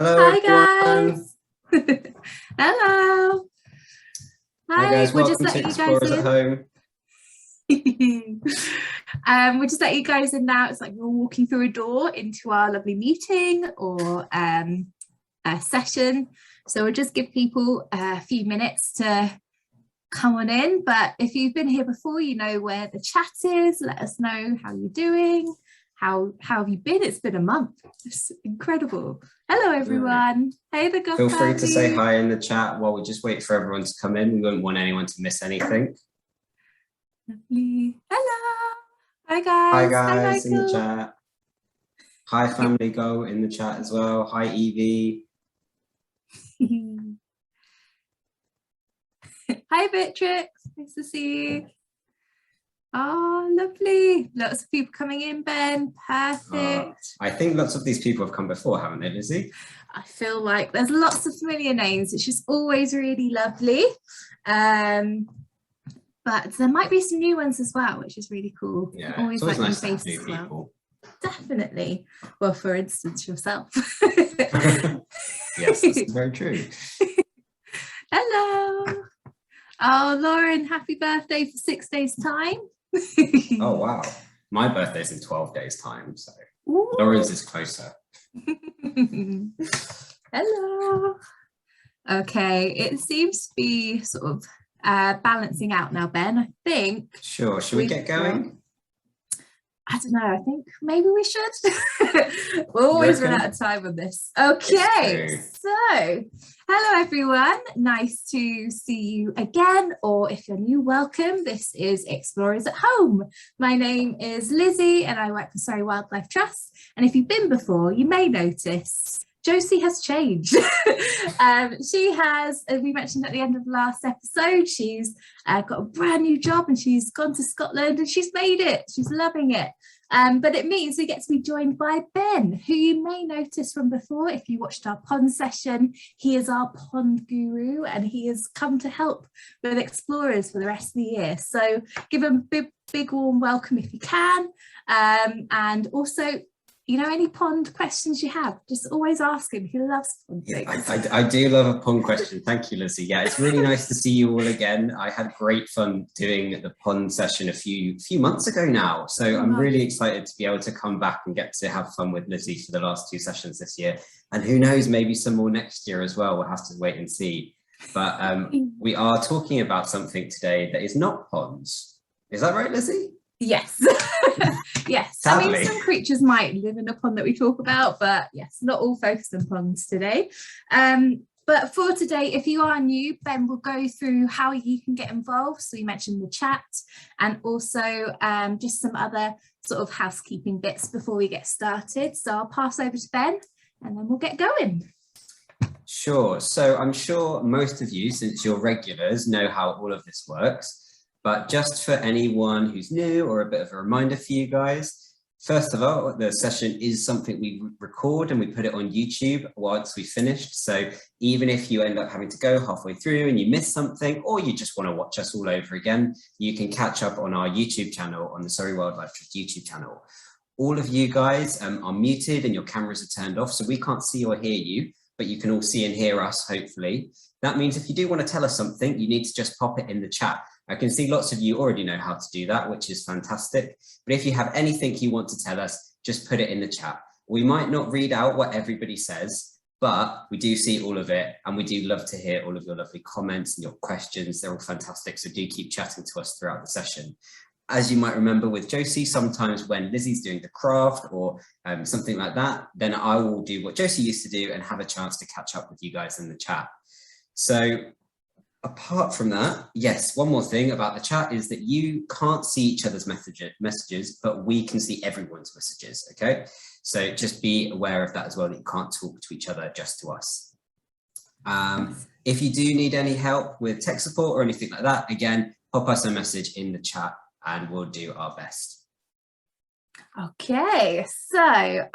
Hello, Hi everyone. guys. Hello. Hi, Hi, guys. we're just Welcome to letting you guys Explorers at Home. in. We're just letting you guys in now. It's like we're walking through a door into our lovely meeting or a session. So we'll just give people a few minutes to come on in. But if you've been here before, you know where the chat is. Let us know how you're doing. How have you been? It's been a month. It's incredible. Hello, everyone. Hey, the Goth Feel free family. to say hi in the chat while we just wait for everyone to come in. We wouldn't want anyone to miss anything. Lovely. Hello. Hi, guys. Hi, guys, hi, in the chat. Hi, Family Go in the chat as well. Hi, Evie. Hi, Beatrix. Nice to see you. Oh, lovely. Lots of people coming in, Ben. Perfect. I think lots of these people have come before, haven't they, Lizzie? I feel like there's lots of familiar names, which is always really lovely. But there might be some new ones as well, which is really cool. Yeah, always it's always like nice to have faces new as well. people. Definitely. Well, for instance, yourself. Yes, that's very true. Hello. Oh, Lauren, happy birthday for 6 days' time. Oh, wow. My birthday's in 12 days' time, so Ooh. Lauren's is closer. Hello. Okay, it seems to be sort of balancing out now, Ben. I think. Sure. Should we get going? I don't know. I think maybe we should. We'll always run out of time on this. Okay, so hello everyone. Nice to see you again, or if you're new, welcome. This is Explorers at Home. My name is Lizzie and I work for Surrey Wildlife Trust. And if you've been before, you may notice Josie has changed. She has, as we mentioned at the end of the last episode, she's got a brand new job and she's gone to Scotland and she's made it. She's loving it. But it means we get to be joined by Ben, who you may notice from before if you watched our pond session. He is our pond guru and he has come to help with explorers for the rest of the year. So give him a big warm welcome if you can. And also, you know, any pond questions you have, just always ask him. He loves pond things. I do love a pond question. Thank you, Lizzie. Yeah, it's really nice to see you all again. I had great fun doing the pond session a few months ago now. So I'm really excited to be able to come back and get to have fun with Lizzie for the last 2 sessions this year. And who knows, maybe some more next year as well. We'll have to wait and see. But we are talking about something today that is not ponds. Is that right, Lizzie? Yes. Yes. Sadly. I mean, some creatures might live in a pond that we talk about, but yes, not all focused on ponds today. But for today, if you are new, Ben will go through how you can get involved. So you mentioned the chat and also just some other sort of housekeeping bits before we get started. So I'll pass over to Ben and then we'll get going. Sure. So I'm sure most of you, since you're regulars, know how all of this works. But just for anyone who's new or a bit of a reminder for you guys, first of all, the session is something we record and we put it on YouTube once we finished. So even if you end up having to go halfway through and you miss something, or you just want to watch us all over again, you can catch up on our YouTube channel, on the Surrey Wildlife Trust YouTube channel. All of you guys are muted and your cameras are turned off, so we can't see or hear you, but you can all see and hear us, hopefully. That means if you do want to tell us something, you need to just pop it in the chat. I can see lots of you already know how to do that, which is fantastic. But if you have anything you want to tell us, just put it in the chat. We might not read out what everybody says, but we do see all of it. And we do love to hear all of your lovely comments and your questions. They're all fantastic. So do keep chatting to us throughout the session. As you might remember with Josie, sometimes when Lizzie's doing the craft or something like that, then I will do what Josie used to do and have a chance to catch up with you guys in the chat. So apart from that, yes, one more thing about the chat is that you can't see each other's messages, but we can see everyone's messages, okay? So just be aware of that as well, that you can't talk to each other, just to us. If you do need any help with tech support or anything like that, again, pop us a message in the chat and we'll do our best. Okay, so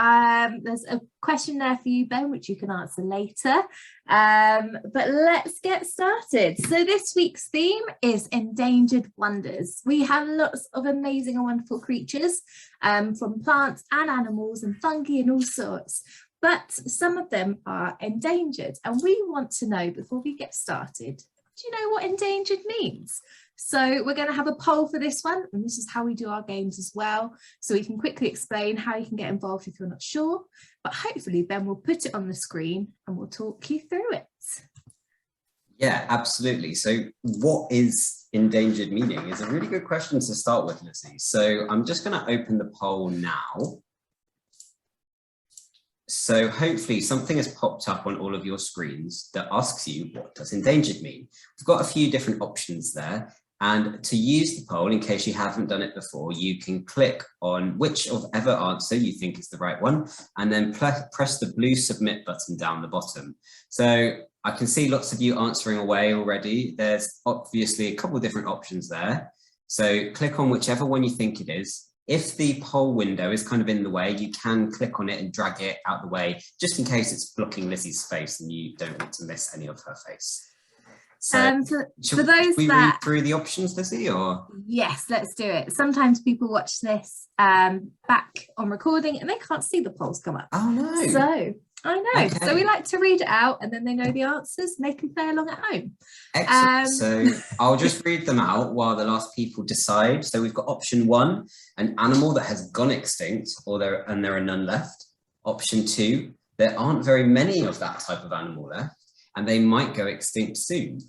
there's a question there for you, Ben, which you can answer later. But let's get started. So this week's theme is Endangered Wonders. We have lots of amazing and wonderful creatures from plants and animals and fungi and all sorts. but some of them are endangered. And we want to know, before we get started, do you know what endangered means? So we're going to have a poll for this one, and this is how we do our games as well. So we can quickly explain how you can get involved if you're not sure, but hopefully Ben will put it on the screen and we'll talk you through it. Yeah, absolutely. So what is endangered meaning is a really good question to start with, Lizzie. So I'm just going to open the poll now. So hopefully something has popped up on all of your screens that asks you, what does endangered mean? We've got a few different options there. And to use the poll, in case you haven't done it before, you can click on whichever answer you think is the right one, and then press the blue submit button down the bottom. So I can see lots of you answering away already. There's obviously a couple of different options there. So click on whichever one you think it is. If the poll window is kind of in the way, you can click on it and drag it out the way, just in case it's blocking Lizzie's face and you don't want to miss any of her face. So for those we that read through the options, Lizzie, or? Yes, let's do it. Sometimes people watch this back on recording and they can't see the polls come up. Oh no. So I know. Okay. So we like to read it out and then they know the answers and they can play along at home. Excellent. So I'll just read them out while the last people decide. So we've got option 1, an animal that has gone extinct, there are none left. Option 2, there aren't very many of that type of animal left, and they might go extinct soon.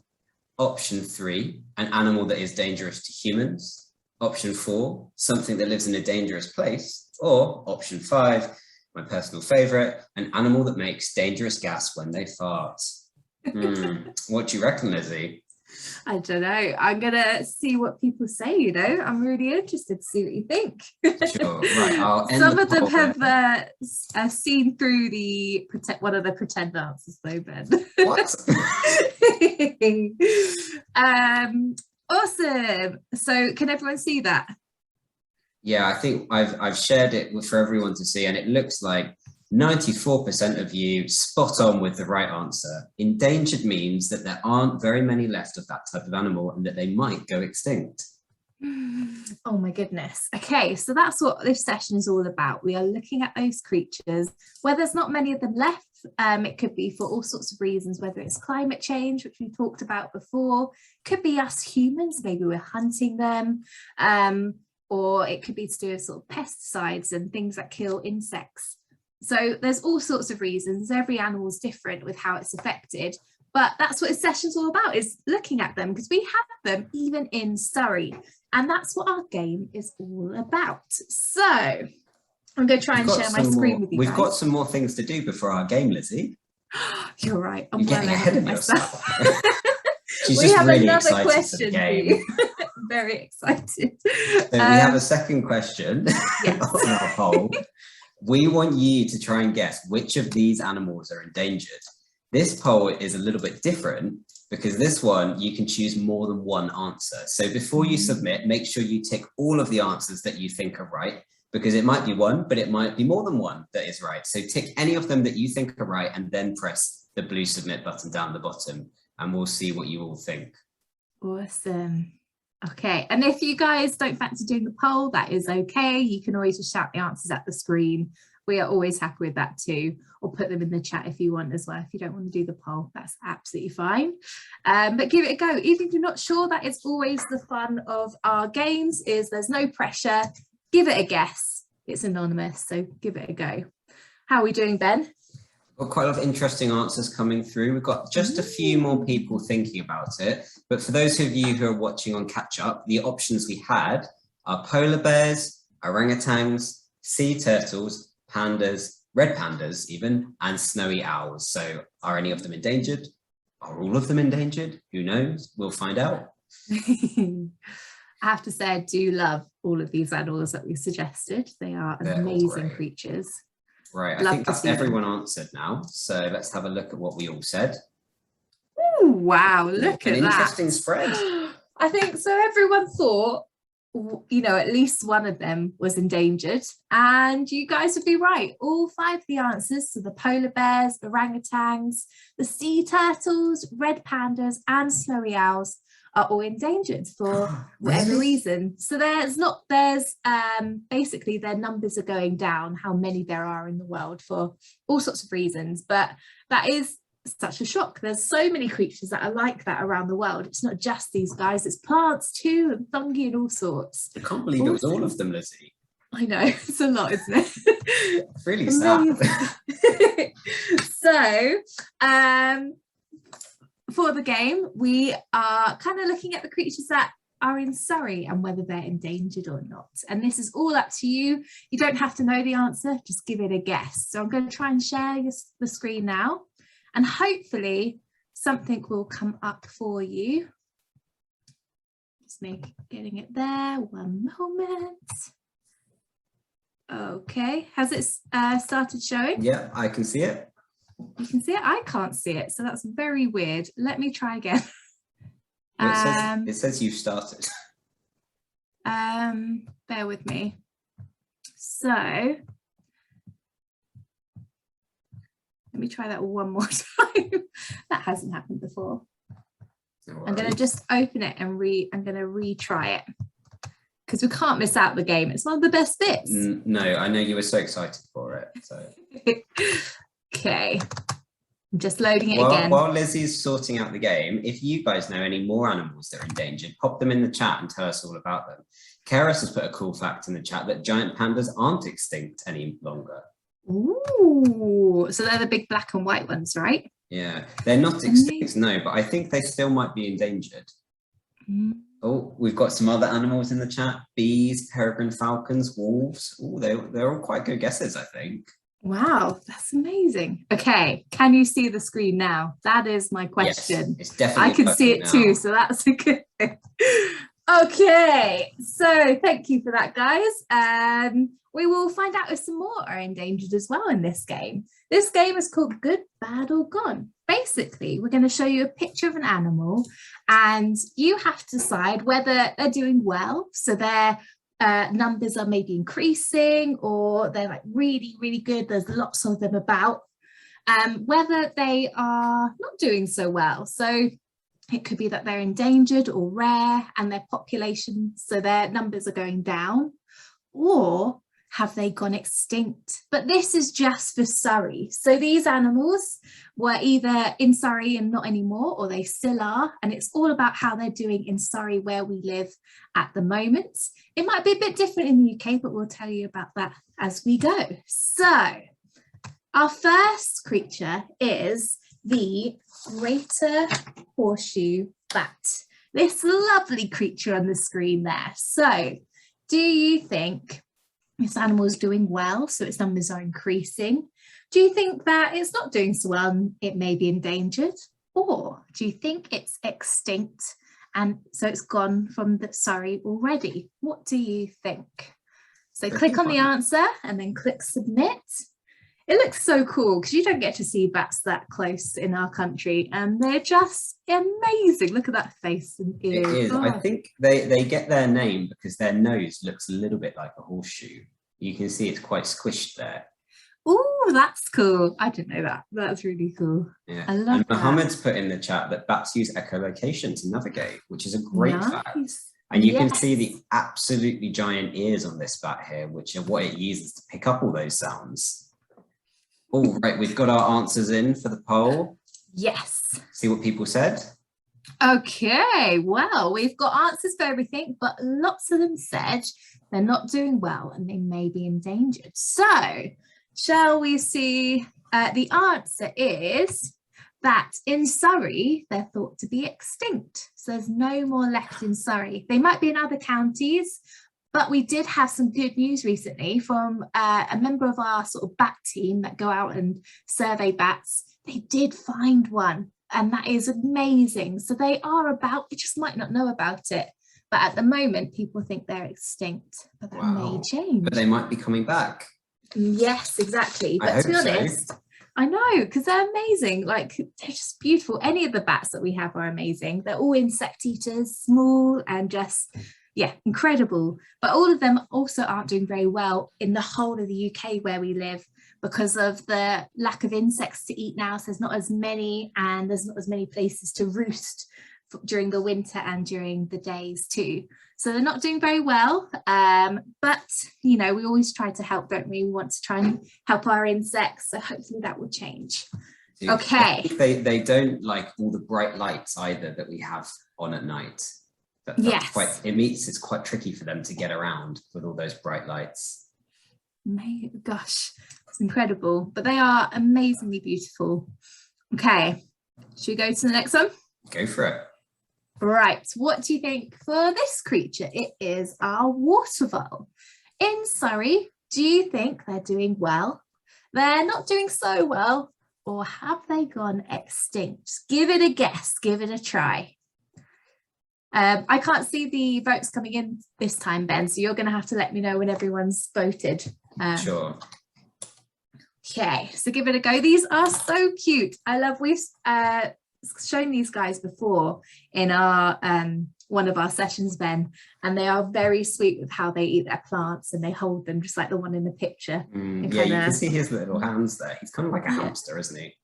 Option 3, an animal that is dangerous to humans. Option 4, something that lives in a dangerous place. Or option 5, my personal favorite, an animal that makes dangerous gas when they fart. What do you reckon, Lizzie? I don't know. I'm going to see what people say, you know. I'm really interested to see what you think. Sure, right. I'll end Some the of them poll have seen through one of the pretend answers though, Ben. What? Awesome. So can everyone see that? Yeah, I think I've shared it for everyone to see, and it looks like 94% of you spot on with the right answer. Endangered means that there aren't very many left of that type of animal and that they might go extinct. Oh my goodness. Okay, so that's what this session is all about. We are looking at those creatures where there's not many of them left. It could be for all sorts of reasons, whether it's climate change, which we talked about before, could be us humans, maybe we're hunting them, or it could be to do with sort of pesticides and things that kill insects. So there's all sorts of reasons. Every animal is different with how it's affected, but that's what this session's all about, is looking at them, because we have them even in Surrey, and that's what our game is all about. So I'm going to try and share my screen with you guys. We've got some more things to do before our game, Lizzie. You're right. I'm You're getting ahead of myself. She's We just have really another excited question for the for game. you. Very excited. So we have a second question on our poll. We want you to try and guess which of these animals are endangered. This poll is a little bit different because this one, you can choose more than one answer. So before you submit, make sure you tick all of the answers that you think are right, because it might be one, but it might be more than one that is right. So tick any of them that you think are right and then press the blue submit button down the bottom and we'll see what you all think. Awesome. Okay, and if you guys don't fancy doing the poll, that is okay. You can always just shout the answers at the screen. We are always happy with that too, or put them in the chat if you want as well. If you don't want to do the poll, that's absolutely fine. But give it a go. Even if you're not sure, that is always the fun of our games, is there's no pressure. Give it a guess. It's anonymous, so give it a go. How are we doing, Ben? Got quite a lot of interesting answers coming through. We've got just a few more people thinking about it. But for those of you who are watching on catch up, the options we had are polar bears, orangutans, sea turtles, pandas, red pandas even, and snowy owls. So are any of them endangered? Are all of them endangered? Who knows? We'll find out. I have to say, I do love all of these animals that we suggested. They're amazing creatures. Right, I think that's everyone answered now. So let's have a look at what we all said. Oh, wow, look at that. An interesting spread. I think so. Everyone thought, you know, at least one of them was endangered. And you guys would be right. All 5 of the answers, so the polar bears, orangutans, the sea turtles, red pandas and snowy owls, are all endangered for whatever Really? reason. So basically their numbers are going down, how many there are in the world for all sorts of reasons. But that is such a shock. There's so many creatures that are like that around the world. It's not just these guys, it's plants too, and fungi and all sorts. I can't believe it was all of them, Lizzie. I know, it's a lot, isn't it? It's really sad. So for the game, we are kind of looking at the creatures that are in Surrey and whether they're endangered or not. And this is all up to you. You don't have to know the answer, just give it a guess. So I'm going to try and share the screen now, and hopefully something will come up for you. Just getting it there, one moment. Okay, has it started showing? Yeah, I can see it. You can see it? I can't see it, so that's very weird. Let me try again. It says you've started. Bear with me. So let me try that one more time. That hasn't happened before. No I'm going to just open it and I'm going to retry it, because we can't miss out the game. It's one of the best bits. No, I know you were so excited for it. So. Okay, I'm just loading it again. While Lizzie's sorting out the game, if you guys know any more animals that are endangered, pop them in the chat and tell us all about them. Keras has put a cool fact in the chat that giant pandas aren't extinct any longer. Ooh, so they're the big black and white ones, right? Yeah, they're not extinct, no, but I think they still might be endangered. Oh, we've got some other animals in the chat. Bees, peregrine falcons, wolves. Oh, they're all quite good guesses, I think. Wow, that's amazing. Okay, can you see the screen now? That is my question. Yes, it's definitely I can see it too, so that's a good thing. Okay, so thank you for that, guys. We will find out if some more are endangered as well in this game. This game is called Good, Bad or Gone. Basically, we're going to show you a picture of an animal and you have to decide whether they're doing well, so their numbers are maybe increasing, or they're like really, really good, there's lots of them about, whether they are not doing so well. So it could be that they're endangered or rare and their population, so their numbers are going down, or have they gone extinct? But this is just for Surrey. So these animals were either in Surrey and not anymore, or they still are. And it's all about how they're doing in Surrey, where we live at the moment. It might be a bit different in the UK, but we'll tell you about that as we go. So our first creature is the Greater Horseshoe Fat. This lovely creature on the screen there. So do you think this animal is doing well, so its numbers are increasing? Do you think that it's not doing so well and it may be endangered? Or do you think it's extinct and so it's gone from the Surrey already? What do you think? So click on the answer and then click submit. It looks so cool because you don't get to see bats that close in our country, and they're just amazing. Look at that face and ears. It is. Oh. I think they get their name because their nose looks a little bit like a horseshoe. You can see it's quite squished there. Oh, that's cool. I didn't know that. That's really cool. Yeah. I love and that. Mohammed's put in the chat that bats use echolocation to navigate, which is a great fact. And you can see the absolutely giant ears on this bat here, which are what it uses to pick up all those sounds. All right, we've got our answers in for the poll. Yes. See what people said. Okay, well, we've got answers for everything, but lots of them said they're not doing well and they may be endangered. So shall we see? The answer is that in Surrey, they're thought to be extinct. So there's no more left in Surrey. They might be in other counties, but we did have some good news recently from a member of our sort of bat team that go out and survey bats. They did find one, and that is amazing. So they are about, we just might not know about it. But at the moment, people think they're extinct, but that may change. But they might be coming back. Yes, exactly. But to be honest, I know, because they're amazing. Like, they're just beautiful. Any of the bats that we have are amazing. They're all insect eaters, small and just, yeah, incredible. But all of them also aren't doing very well in the whole of the UK where we live because of the lack of insects to eat now. So there's not as many, and there's not as many places to roost during the winter and during the days too. So they're not doing very well, but you know, we always try to help, don't we? We want to try and help our insects, so hopefully that will change. Okay. They don't like all the bright lights either that we have on at night. Yes. It's quite tricky for them to get around with all those bright lights. Gosh, it's incredible, but they are amazingly beautiful. Okay, should we go to the next one? Go for it. Right, what do you think for this creature? It is our water vole. In Surrey, do you think they're doing well? They're not doing so well, or have they gone extinct? Give it a guess, give it a try. I can't see the votes coming in this time, Ben, so you're going to have to let me know when everyone's voted. Sure. Okay, so give it a go. These are so cute. We've shown these guys before in our one of our sessions, Ben, and they are very sweet with how they eat their plants, and they hold them just like the one in the picture. Yeah, you can see his little hands there. He's kind of like a hamster, isn't he?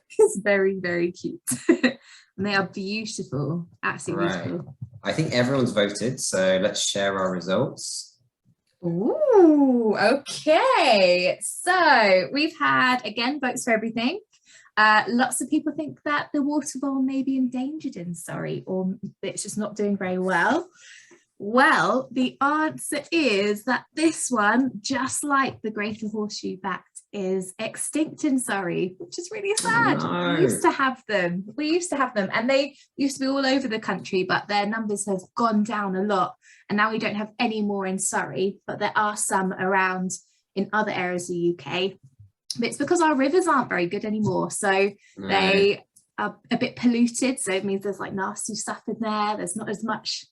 He's very, very cute. And they are beautiful, absolutely beautiful. I think everyone's voted, so let's share our results. Ooh, okay. So we've had, again, votes for everything. Lots of people think that the water vole may be endangered in Surrey, or it's just not doing very well. Well, the answer is that this one, just like the Greater Horseshoe Fat, is extinct in Surrey, which is really sad. No. We used to have them. And they used to be all over the country, but their numbers have gone down a lot. And now we don't have any more in Surrey, but there are some around in other areas of the UK. But it's because our rivers aren't very good anymore. So they are a bit polluted. So it means there's like nasty stuff in there. There's not as much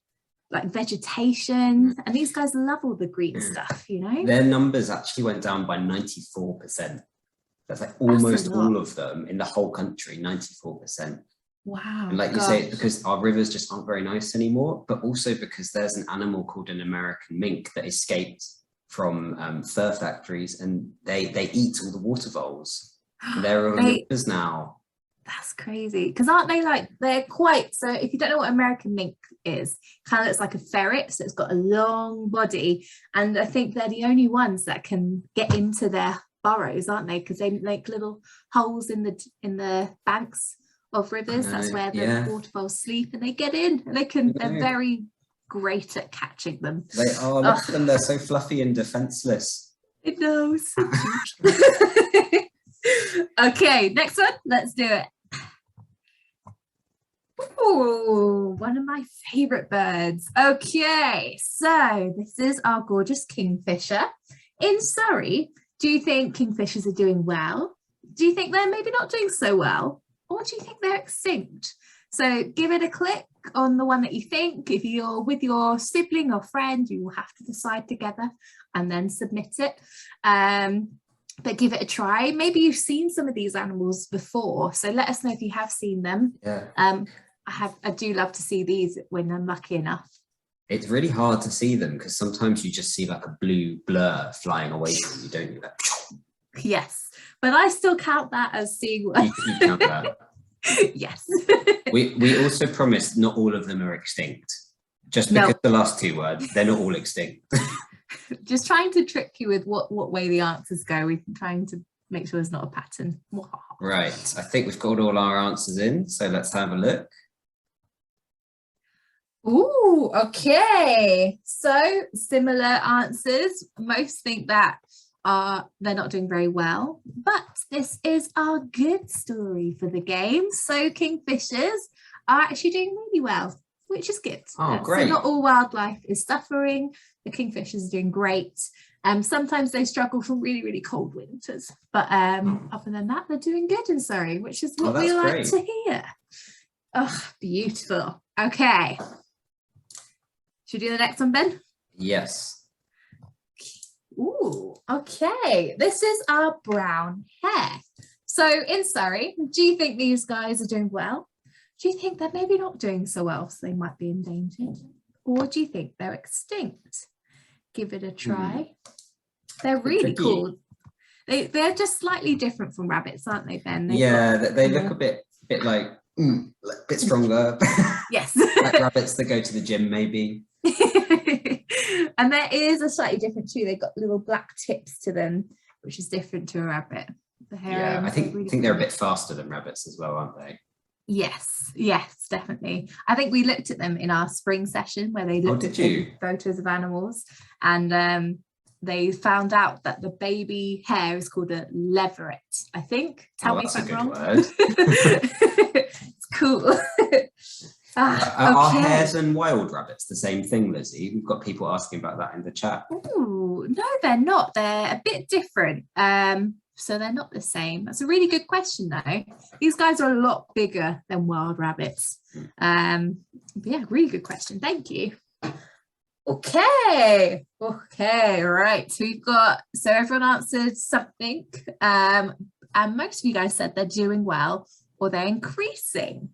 like vegetation, and these guys love all the green stuff, you know. Their numbers actually went down by 94%. That's like almost all of them in the whole country, 94%. Wow. And like you say, it's because our rivers just aren't very nice anymore, but also because there's an animal called an American mink that escaped from fur factories, and they eat all the water voles. And they're all rivers now. That's crazy, because aren't they like, they're quite, so if you don't know what American mink is, kind of looks like a ferret, so it's got a long body, and I think they're the only ones that can get into their burrows, aren't they? Because they make little holes in the banks of rivers. That's where the water voles sleep, and they get in, and they're very great at catching them. They are, look at them, they're so fluffy and defenseless. I know. Okay, next one, let's do it. Oh, one of my favorite birds. Okay, so this is our gorgeous kingfisher. In Surrey, do you think kingfishers are doing well? Do you think they're maybe not doing so well? Or do you think they're extinct? So give it a click on the one that you think. If you're with your sibling or friend, you will have to decide together and then submit it. But give it a try. Maybe you've seen some of these animals before, so let us know if you have seen them. I do love to see these when I'm lucky enough. It's really hard to see them because sometimes you just see like a blue blur flying away from you, don't you? Like, yes, but I still count that as seeing one. You count that. Yes. we also promised not all of them are extinct. Just because the last two words, they're not all extinct. Just trying to trick you with what way the answers go. We've been trying to make sure there's not a pattern. Right, I think we've got all our answers in, so let's have a look. Ooh, okay. So similar answers. Most think that they're not doing very well, but this is our good story for the game. So kingfishers are actually doing really well, which is good. Oh, great. So not all wildlife is suffering. The kingfishers are doing great. Sometimes they struggle from really, really cold winters, but other than that, they're doing good in Surrey, which is what we like to hear. Oh, beautiful. Okay. Should we do the next one, Ben? Yes. Ooh, okay. This is our brown hare. So in Surrey, do you think these guys are doing well? Do you think they're maybe not doing so well, so they might be endangered? Or do you think they're extinct? Give it a try. They're really cool. They're just slightly different from rabbits, aren't they, Ben? They look a bit like a bit stronger. Yes. Like rabbits that go to the gym, maybe. And there is a slightly different too. They've got little black tips to them, which is different to a rabbit. Yeah, I think they're a bit faster than rabbits as well, aren't they? Yes, definitely. I think we looked at them in our spring session where they looked at photos of animals, and they found out that the baby hare is called a leveret, I think. Tell me if I'm wrong. Word. It's cool. Are hares and wild rabbits the same thing, Lizzie? We've got people asking about that in the chat. Ooh, no, they're not. They're a bit different. So they're not the same. That's a really good question, though. These guys are a lot bigger than wild rabbits. Yeah, really good question. Thank you. Okay, right. So everyone answered something, and most of you guys said they're doing well or they're increasing.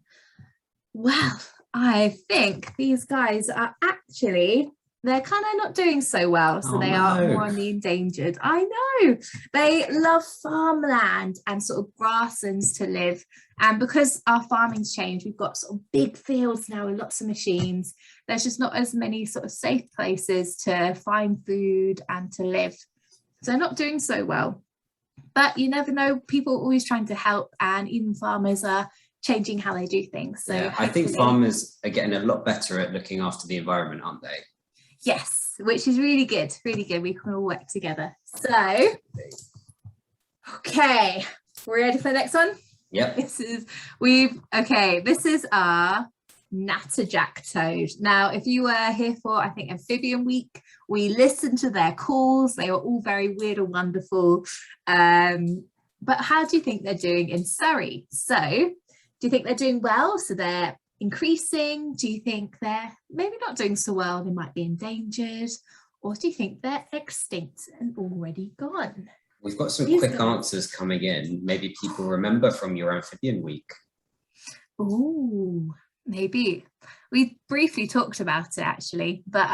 Well, I think these guys are actually, they're kind of not doing so well. So they are more on the endangered. I know. They love farmland and sort of grasslands to live. And because our farming's changed, we've got sort of big fields now with lots of machines. There's just not as many sort of safe places to find food and to live. So they're not doing so well. But you never know, people are always trying to help, and even farmers are changing how they do things. So yeah, I think farmers are getting a lot better at looking after the environment, aren't they? Yes, which is really good, really good. We can all work together. So, okay, we're ready for the next one? Yep. This is our Natterjack Toad. Now, if you were here for, I think, Amphibian Week, we listened to their calls. They were all very weird and wonderful. But how do you think they're doing in Surrey? So, do you think they're doing well? So they're increasing? Do you think they're maybe not doing so well? They might be endangered? Or do you think they're extinct and already gone? We've got some quick answers coming in. Maybe people remember from your Amphibian Week. Oh, maybe. We briefly talked about it actually, but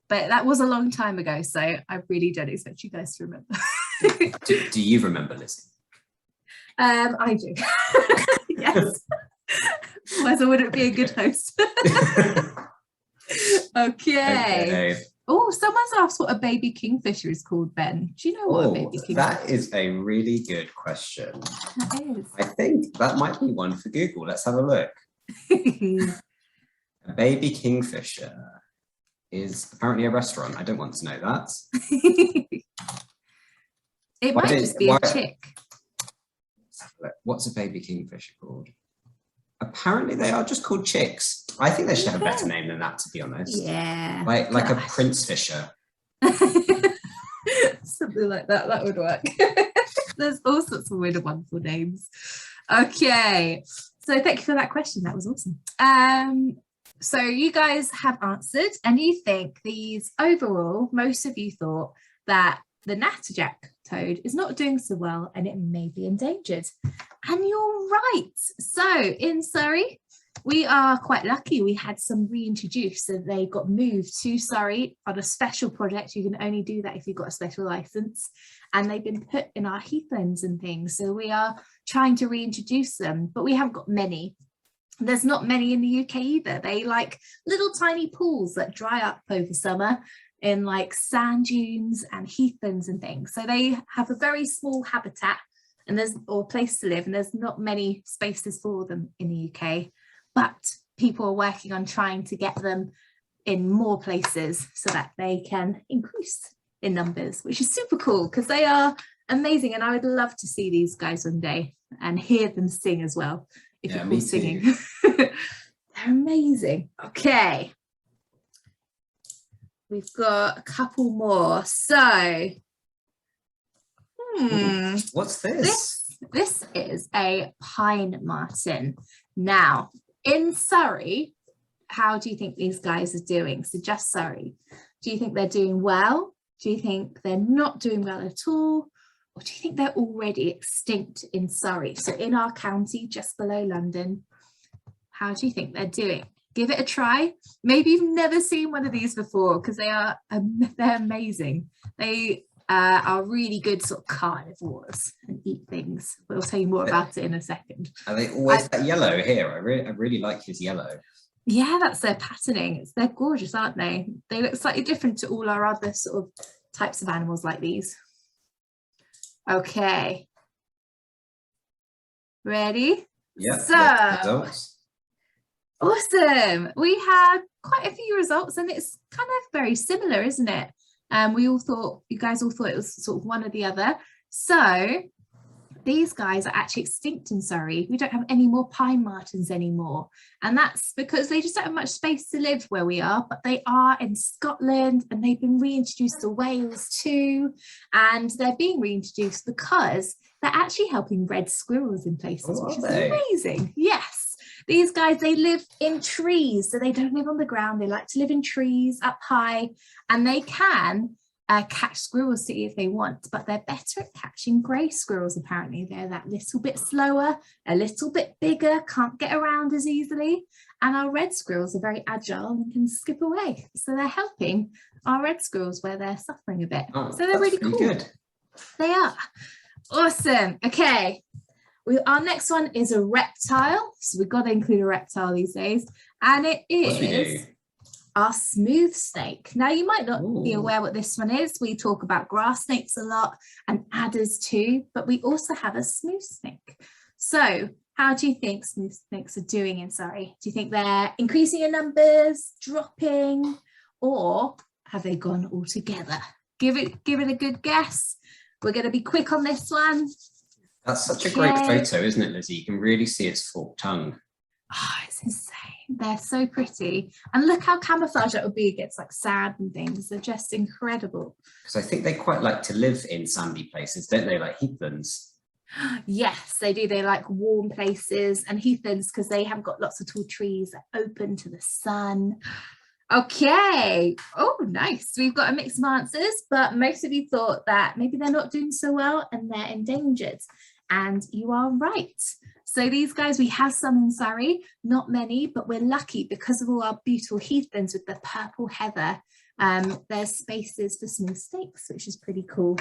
that was a long time ago, so I really don't expect you guys to remember. Do you remember, Lizzie? I do. Yes. Otherwise I wouldn't be a good host. Okay. Oh, someone's asked what a baby kingfisher is called, Ben. Do you know what a baby kingfisher is? That is a really good question. That is. I think that might be one for Google. Let's have a look. A baby kingfisher is apparently a restaurant. I don't want to know that. It might just be a chick. What's a baby kingfisher called? Apparently they are just called chicks. I think they should have a better name than that, to be honest. Yeah. Like a prince fisher. Something like that. That would work. There's all sorts of weird and wonderful names. Okay. So thank you for that question. That was awesome. So you guys have answered, and you think these overall, most of you thought that the Natterjack toad is not doing so well and it may be endangered. And you're right. So in Surrey, we are quite lucky. We had some reintroduced, so they got moved to Surrey on a special project. You can only do that if you've got a special license, and they've been put in our heathlands and things. So we are trying to reintroduce them, but we haven't got many. There's not many in the UK either. They like little tiny pools that dry up over summer in like sand dunes and heathlands and things. So they have a very small habitat and or place to live, and there's not many spaces for them in the UK. But people are working on trying to get them in more places so that they can increase in numbers, which is super cool because they are amazing. And I would love to see these guys one day and hear them sing as well. If you're cool singing. They're amazing. Okay. We've got a couple more. So, what's this? This is a pine marten. Now, in Surrey, how do you think these guys are doing? So just Surrey. Do you think they're doing well? Do you think they're not doing well at all? Or do you think they're already extinct in Surrey? So in our county, just below London, how do you think they're doing? Give it a try. Maybe you've never seen one of these before because they're amazing. They are really good sort of carnivores and eat things. We'll tell you more about it in a second. Are they always that yellow here? I really like his yellow. Yeah, that's their patterning. They're gorgeous, aren't they? They look slightly different to all our other sort of types of animals like these. Okay. Ready? Yeah. So, awesome. We had quite a few results and it's kind of very similar, isn't it? You guys all thought it was sort of one or the other. So these guys are actually extinct in Surrey. We don't have any more pine martens anymore. And that's because they just don't have much space to live where we are, but they are in Scotland and they've been reintroduced to Wales too. And they're being reintroduced because they're actually helping red squirrels in places, which is amazing. Yes. These guys, they live in trees, so they don't live on the ground. They like to live in trees up high, and they can catch squirrels to eat if they want, but they're better at catching grey squirrels, apparently. They're that little bit slower, a little bit bigger, can't get around as easily, and our red squirrels are very agile and can skip away. So they're helping our red squirrels where they're suffering a bit. So they're really cool. Good. They are. Awesome. Okay. Our next one is a reptile. So we've got to include a reptile these days. And it is our smooth snake. Now, you might not be aware what this one is. We talk about grass snakes a lot and adders too, but we also have a smooth snake. So how do you think smooth snakes are doing in Surrey? Do you think they're increasing in numbers, dropping, or have they gone altogether? Give it a good guess. We're going to be quick on this one. That's such a great photo, isn't it, Lizzie? You can really see its forked tongue. Oh, it's insane. They're so pretty. And look how camouflaged it would be against like sand and things. They're just incredible. Because I think they quite like to live in sandy places, don't they? Like heathlands. Yes, they do. They like warm places, and heathlands because they haven't got lots of tall trees that open to the sun. Okay. Oh, nice. We've got a mix of answers, but most of you thought that maybe they're not doing so well and they're endangered. And you are right. So these guys, we have some in Surrey, not many, but we're lucky because of all our beautiful heathlands with the purple heather. There's spaces for smooth snakes, which is pretty cool.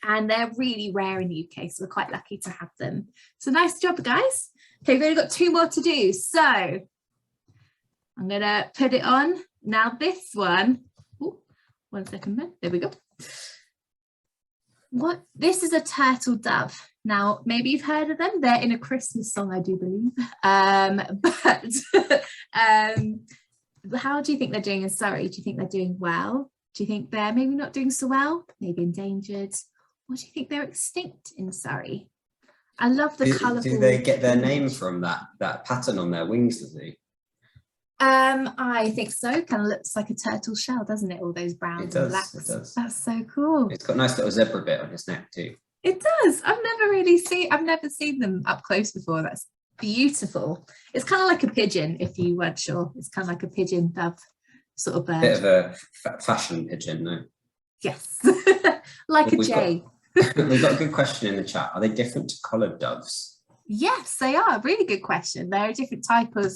And they're really rare in the UK, so we're quite lucky to have them. So nice job, guys. Okay, we've only got 2 more to do. So I'm going to put it on. Now this one, ooh, 1 second there, there we go. This is a turtle dove. Now, maybe you've heard of them. They're in a Christmas song, I do believe. How do you think they're doing in Surrey? Do you think they're doing well? Do you think they're maybe not doing so well? Maybe endangered? Or do you think they're extinct in Surrey? I love the colourful. Do they get their name from that pattern on their wings, does he? I think so. Kind of looks like a turtle shell, doesn't it? All those browns and blacks. It does. That's so cool. It's got a nice little zebra bit on his neck too. It does. I've never seen them up close before. That's beautiful. It's kind of like a pigeon, if you weren't sure. It's kind of like a pigeon dove sort of bird. Bit of a fashion pigeon, no? Yes, like a jay. We've got a good question in the chat. Are they different to collared doves? Yes, they are. Really good question. They're a different type of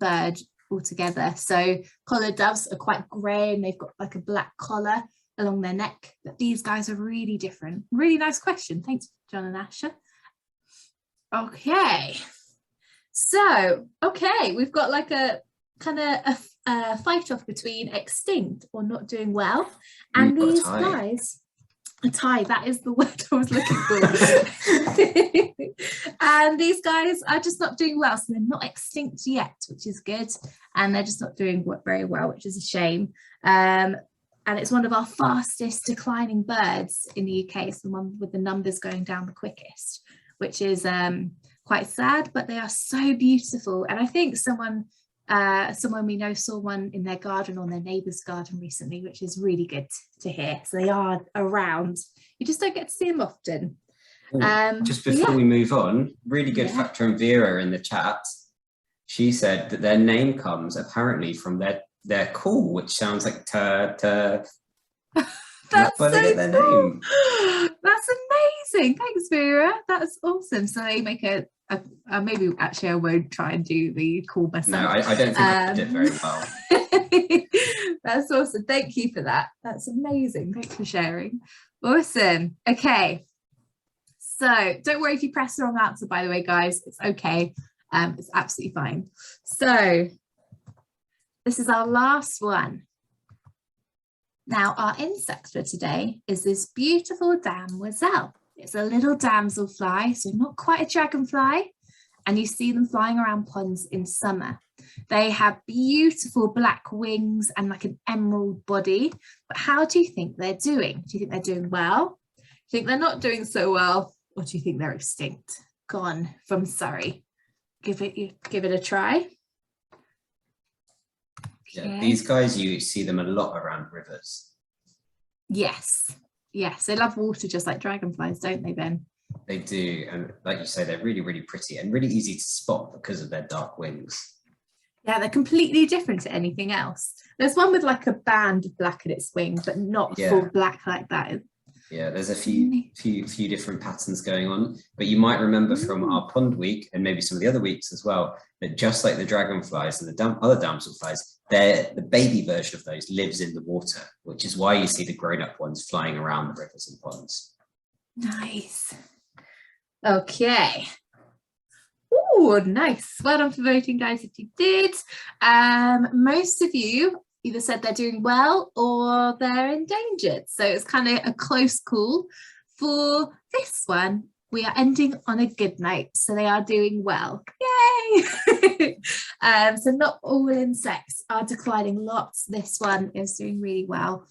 bird altogether. So collared doves are quite grey and they've got like a black collar along their neck, but these guys are really different. Really nice question. Thanks, John and Asher. Okay, so we've got like a kind of a fight off between extinct or not doing well, and these guys, a tie, that is the word I was looking for. And these guys are just not doing well, so they're not extinct yet, which is good, and they're just not doing very well, which is a shame. And it's one of our fastest declining birds in the UK. It's the one with the numbers going down the quickest, which is quite sad, but they are so beautiful. And I think someone we know saw one in their garden or their neighbour's garden recently, which is really good to hear. So they are around. You just don't get to see them often. Just before we move on, really good fact from Vera in the chat. She said that their name comes apparently from their call, which sounds like turf. That's where they so get their cool. name. That's amazing. Thanks, Vera. That's awesome. So they make a maybe actually I won't try and do the call myself. No, I don't think I did it very well. That's awesome. Thank you for that. That's amazing. Thanks for sharing. Awesome. Okay. So don't worry if you press the wrong answer, by the way, guys. It's okay. It's absolutely fine. So this is our last one. Now, our insect for today is this beautiful damsel. It's a little damselfly, so not quite a dragonfly, and you see them flying around ponds in summer. They have beautiful black wings and like an emerald body, but how do you think they're doing? Do you think they're doing well? Do you think they're not doing so well? Or do you think they're extinct, gone from Surrey? Give it a try. Yeah, Okay. these guys, you see them a lot around rivers. Yes, they love water just like dragonflies, don't they, Ben? They do, and like you say, they're really, really pretty and really easy to spot because of their dark wings. Yeah, they're completely different to anything else. There's one with like a band of black in its wing, but not full black like that. Yeah, there's a few different patterns going on, but you might remember from our pond week and maybe some of the other weeks as well, that just like the dragonflies and the other damselflies, the baby version of those lives in the water, which is why you see the grown-up ones flying around the rivers and ponds. Nice. Okay. Oh, nice. Well done for voting, guys, if you did. Most of you either said they're doing well or they're endangered. So it's kind of a close call. For this one, we are ending on a good note. So they are doing well. Yay! So not all insects are declining lots. This one is doing really well,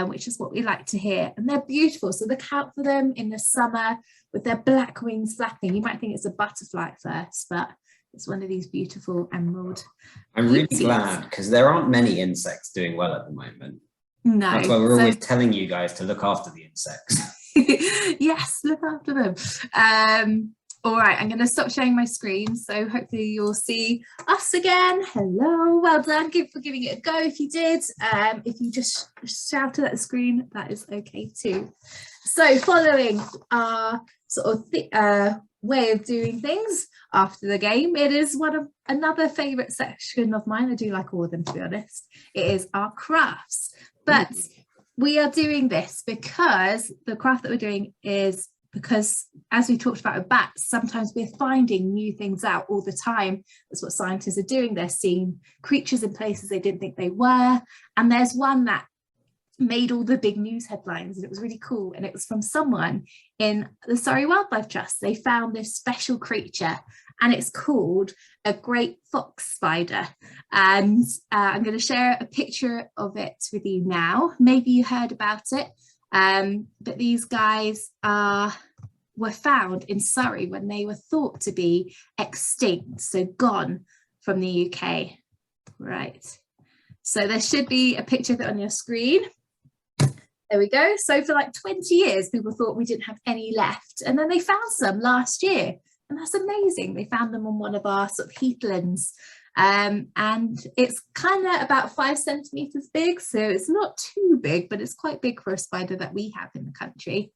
which is what we like to hear. And they're beautiful. So look out for them in the summer with their black wings flapping. You might think it's a butterfly at first, but it's one of these beautiful emerald. I'm really glad because there aren't many insects doing well at the moment. No. That's why we're always telling you guys to look after the insects. Yes, look after them. All right, I'm going to stop sharing my screen, so hopefully you'll see us again. Hello, well done. Good for giving it a go if you did. If you just shouted at the screen, that is okay too. So following our sort of way of doing things after the game, it is another favourite section of mine. I do like all of them, to be honest. It is our crafts. But we are doing this because the craft that we're doing is because, as we talked about with bats, sometimes we're finding new things out all the time. That's what scientists are doing. They're seeing creatures in places they didn't think they were. And there's one that made all the big news headlines, and it was really cool. And it was from someone in the Surrey Wildlife Trust. They found this special creature, and it's called a great fox spider. And I'm going to share a picture of it with you now. Maybe you heard about it, but these guys were found in Surrey when they were thought to be extinct, so gone from the UK. Right. So there should be a picture of it on your screen. There we go. So for like 20 years, people thought we didn't have any left. And then they found some last year. And that's amazing. They found them on one of our sort of heathlands. And it's kind of about 5 centimeters big. So it's not too big, but it's quite big for a spider that we have in the country.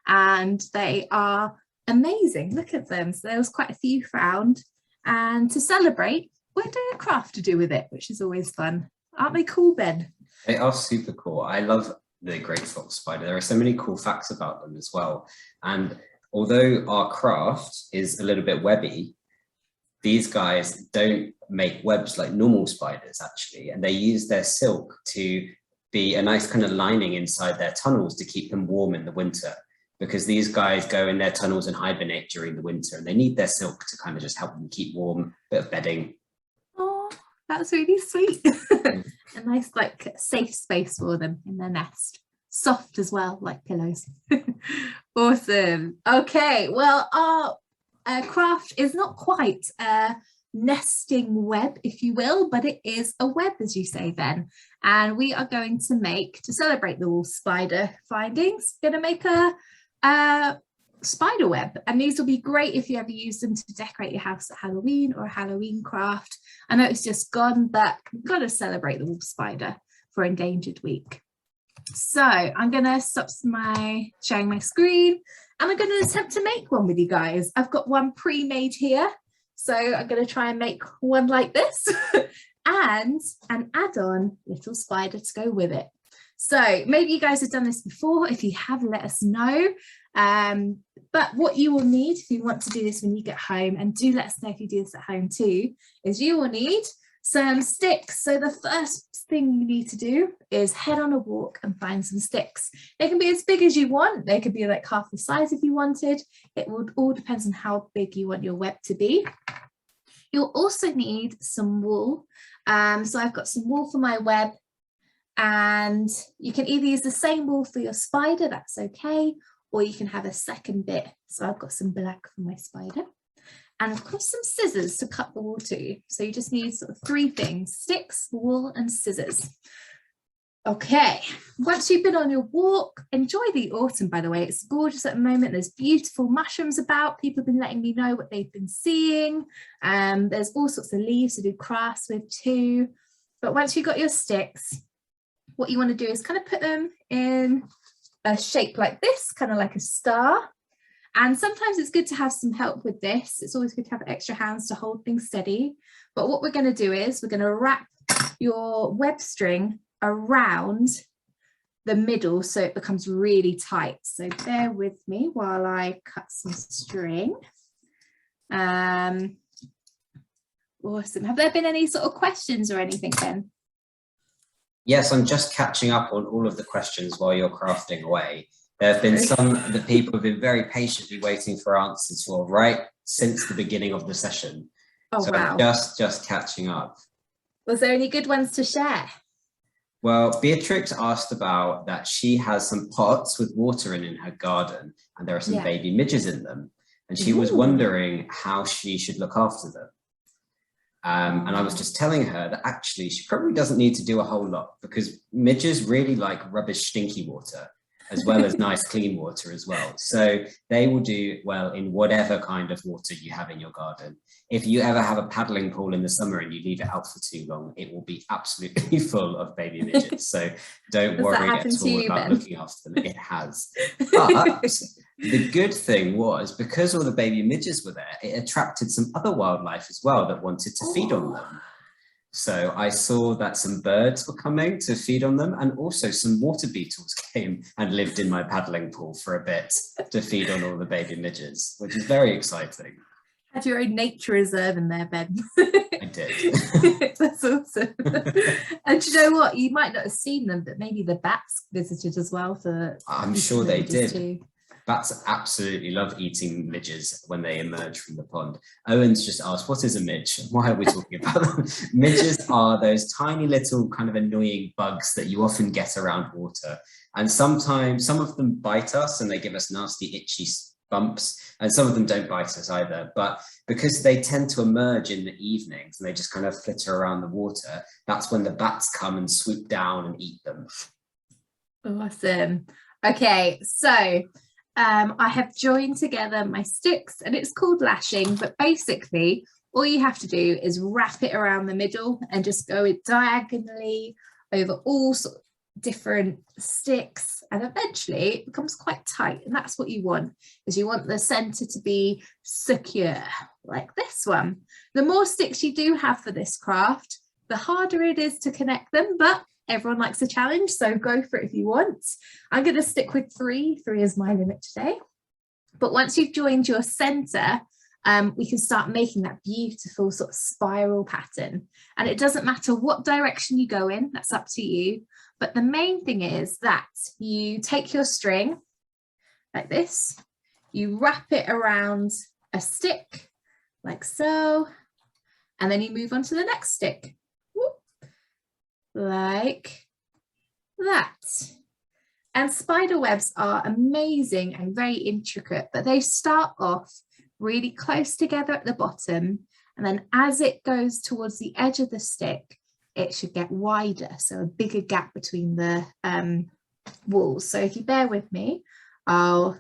And they are amazing. Look at them. So there was quite a few found. And to celebrate, we're doing a craft to do with it, which is always fun. Aren't they cool, Ben? They are super cool. I love the great fox spider. There are so many cool facts about them as well. And although our craft is a little bit webby, these guys don't make webs like normal spiders actually, and they use their silk to be a nice kind of lining inside their tunnels to keep them warm in the winter, because these guys go in their tunnels and hibernate during the winter, and they need their silk to kind of just help them keep warm, bit of bedding. Oh, that's really sweet. A nice like safe space for them in their nest. Soft as well, like pillows. Awesome. Okay, well, our craft is not quite a nesting web, if you will, but it is a web, as you say, Ben. And we are going to make, to celebrate the wolf spider findings, going to make a spider web. And these will be great if you ever use them to decorate your house at Halloween or a Halloween craft. I know it's just gone, but we've got to celebrate the wolf spider for Endangered Week. So I'm going to stop sharing my screen, and I'm going to attempt to make one with you guys. I've got one pre-made here, so I'm going to try and make one like this and an add-on little spider to go with it. So maybe you guys have done this before. If you have, let us know. But what you will need if you want to do this when you get home, and do let us know if you do this at home too, is you will need some sticks. So the first thing you need to do is head on a walk and find some sticks. They can be as big as you want. They could be like half the size if you wanted. It would all depends on how big you want your web to be. You'll also need some wool. So I've got some wool for my web, and you can either use the same wool for your spider, that's okay, or you can have a second bit. So I've got some black for my spider. And of course, some scissors to cut the wool to. So you just need sort of 3 things: sticks, wool, and scissors. Okay, once you've been on your walk, enjoy the autumn, by the way. It's gorgeous at the moment. There's beautiful mushrooms about. People have been letting me know what they've been seeing. There's all sorts of leaves to do crafts with too. But once you've got your sticks, what you want to do is kind of put them in a shape like this, kind of like a star. And sometimes it's good to have some help with this. It's always good to have extra hands to hold things steady. But what we're going to do is we're going to wrap your web string around the middle so it becomes really tight. So bear with me while I cut some string. Awesome. Have there been any sort of questions or anything then? Yes, I'm just catching up on all of the questions while you're crafting away. There have been some that people have been very patiently waiting for answers for, right since the beginning of the session. Oh, so wow. I'm just catching up. Was there any good ones to share? Well, Beatrix asked about that she has some pots with water in her garden, and there are some baby midges in them. And she was wondering how she should look after them. And I was just telling her that actually she probably doesn't need to do a whole lot, because midges really like rubbish, stinky water, as well as nice clean water as well. So they will do well in whatever kind of water you have in your garden. If you ever have a paddling pool in the summer and you leave it out for too long, it will be absolutely full of baby midges. So don't worry at all about looking after them. It has. But the good thing was, because all the baby midges were there, it attracted some other wildlife as well that wanted to feed on them. So I saw that some birds were coming to feed on them, and also some water beetles came and lived in my paddling pool for a bit to feed on all the baby midges, which is very exciting. Had your own nature reserve in there, Ben. I did. That's awesome. And you know what? You might not have seen them, but maybe the bats visited as well. I'm sure they did. Too. Bats absolutely love eating midges when they emerge from the pond. Owen's just asked, what is a midge? Why are we talking about them? Midges are those tiny little kind of annoying bugs that you often get around water. And sometimes some of them bite us and they give us nasty, itchy bumps. And some of them don't bite us either. But because they tend to emerge in the evenings and they just kind of flitter around the water, that's when the bats come and swoop down and eat them. Awesome. Okay, so I have joined together my sticks, and it's called lashing, but basically all you have to do is wrap it around the middle and just go it diagonally over all sorts of different sticks, and eventually it becomes quite tight. And that's what you want, is you want the center to be secure like this one. The more sticks you do have for this craft, the harder it is to connect them, but everyone likes a challenge, so go for it if you want. I'm going to stick with 3. 3 is my limit today. But once you've joined your center, we can start making that beautiful sort of spiral pattern. And it doesn't matter what direction you go in, that's up to you. But the main thing is that you take your string like this, you wrap it around a stick like so, and then you move on to the next stick. Like that. And spider webs are amazing and very intricate, but they start off really close together at the bottom, and then as it goes towards the edge of the stick, it should get wider, so a bigger gap between the walls. So if you bear with me, I'll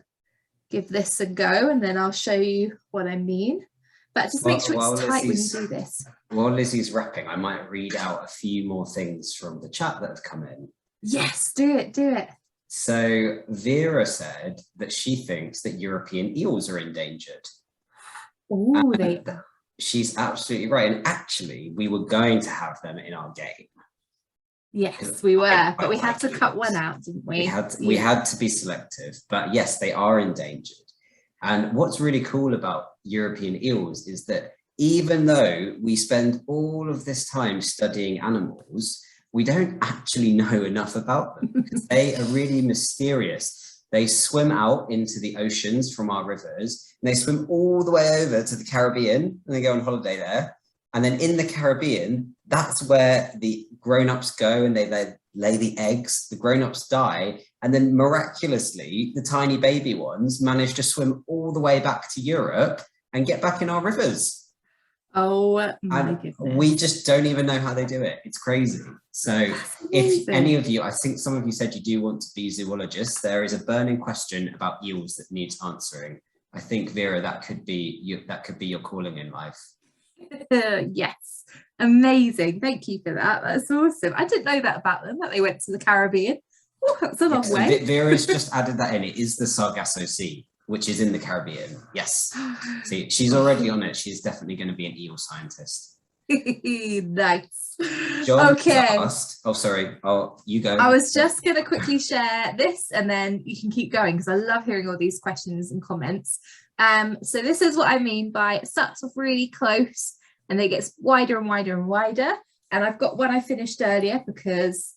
give this a go and then I'll show you what I mean. But just make sure it's tight when you do this. While Lizzie's wrapping, I might read out a few more things from the chat that have come in. Yes, do it. So Vera said that she thinks that European eels are endangered. Oh, there you go. She's absolutely right. And actually, we were going to have them in our game. Yes, we were, but we had to cut one out, didn't we? We had to be selective, but yes, they are endangered. And what's really cool about European eels is that even though we spend all of this time studying animals, we don't actually know enough about them because they are really mysterious. They swim out into the oceans from our rivers, and they swim all the way over to the Caribbean, and they go on holiday there. And then in the Caribbean, that's where the grown-ups go, and they lay the eggs, the grown-ups die, and then miraculously, the tiny baby ones manage to swim all the way back to Europe and get back in our rivers. Oh my goodness. We just don't even know how they do it. It's crazy. So if any of you, I think some of you said you do want to be zoologists, there is a burning question about eels that needs answering. I think, Vera, that could be your calling in life. Yes, amazing. Thank you for that. That's awesome. I didn't know that about them, that they went to the Caribbean. Oh, that's a long way. Vera's just added that in. It is the Sargasso Sea, which is in the Caribbean. Yes. See, she's already on it. She's definitely going to be an eel scientist. Nice. John asked, oh, sorry. Oh, you go. I was just going to quickly share this and then you can keep going because I love hearing all these questions and comments. So this is what I mean by it starts off really close and then it gets wider and wider and wider. And I've got one I finished earlier because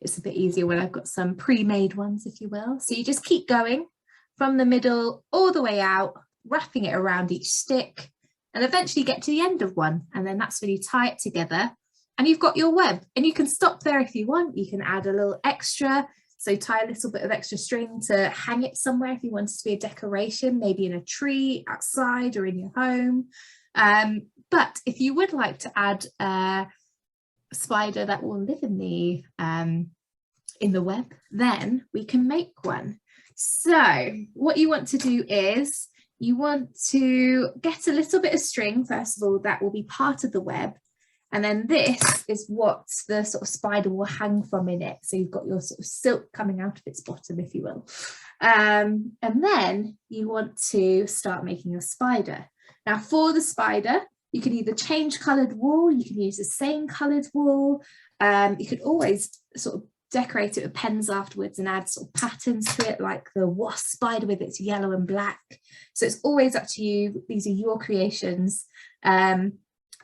it's a bit easier when I've got some pre-made ones, if you will. So you just keep going from the middle all the way out, wrapping it around each stick and eventually get to the end of one. And then that's when you tie it together and you've got your web. And you can stop there if you want. You can add a little extra. So tie a little bit of extra string to hang it somewhere if you want it to be a decoration, maybe in a tree, outside or in your home. But if you would like to add a spider that will live in the web, then we can make one. So what you want to do is you want to get a little bit of string, first of all, that will be part of the web. And then this is what the sort of spider will hang from in it. So you've got your sort of silk coming out of its bottom, if you will. And then you want to start making your spider. Now for the spider, you can either change coloured wool, you can use the same coloured wool. You could always sort of decorate it with pens afterwards and add sort of patterns to it, like the wasp spider with its yellow and black. So it's always up to you. These are your creations.